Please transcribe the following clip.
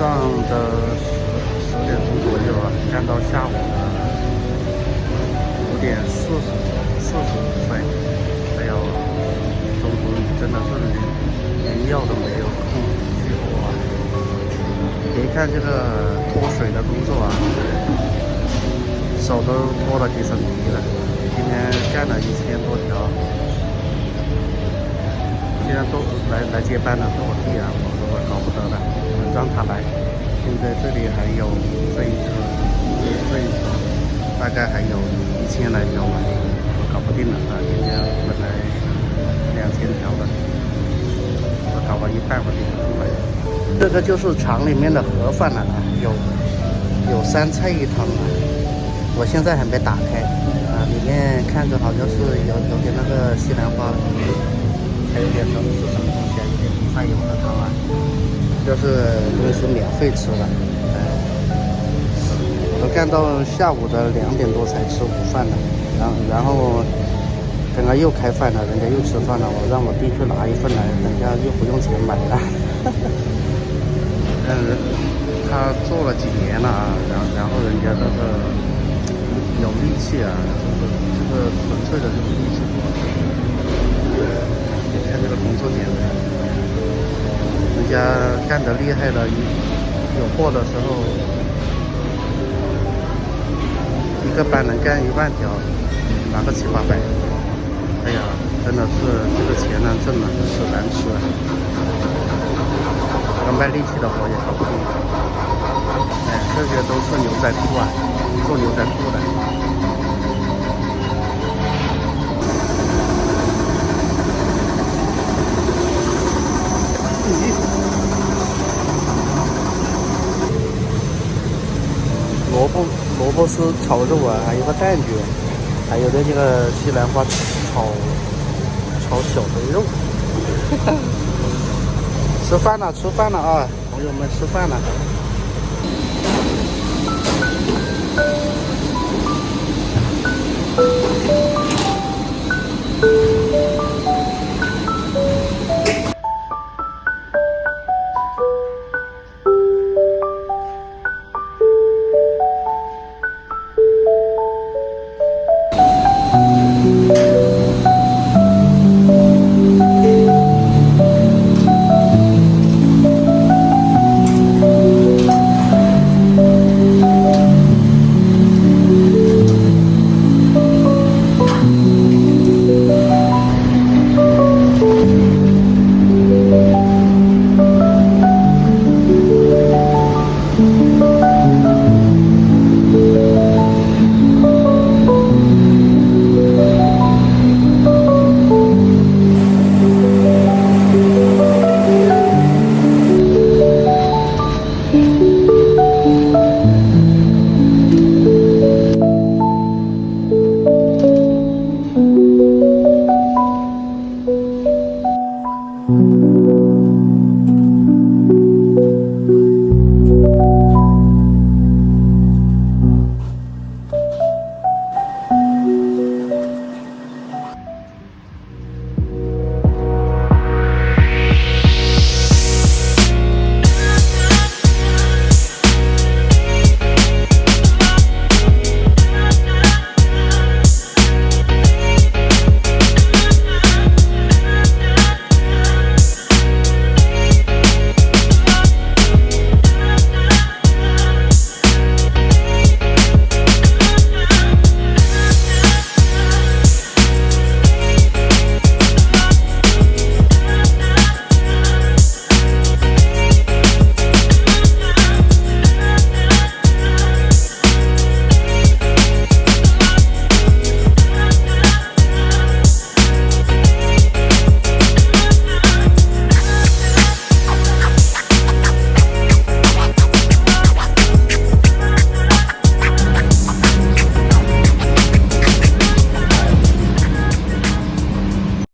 上的10点钟左右啊，干到下午的5点40分。哎呦，中途真的是连药都没有空去喝啊！别看这个脱水的工作啊，手都脱了几层皮了。今天干了1000多条。现在都来接班了，说我弟啊，我搞不得了，让他来。现在这里还有这一车，大概还有1000来条吧，我搞不定了啊！今天本来2000条的，我搞到一半我顶不住了。这个就是厂里面的盒饭了啊，有3菜1汤啊。我现在还没打开啊，里面看着好像是有点那个西兰花。还有点是什么东西啊？有点米饭油的汤啊，这是公司免费吃的。我干到下午的2点多才吃午饭的，然后刚刚又开饭了，人家又吃饭了，我让我弟去拿一份来，人家又不用钱买了。他做了几年了啊，然后人家这个有力气啊，这个纯粹的就是力气活。看这个工作简单，人家干得厉害了，有货的时候，一个班能干10000条，拿个7、800。哎呀，真的是这个钱难挣了，是难吃。这个卖力气的活也搞不定。哎，这些都是牛仔裤啊，做牛仔裤的。萝卜丝炒肉啊，还有个蛋卷，还有这个西兰花炒小肥肉。吃饭了啊，朋友们吃饭了。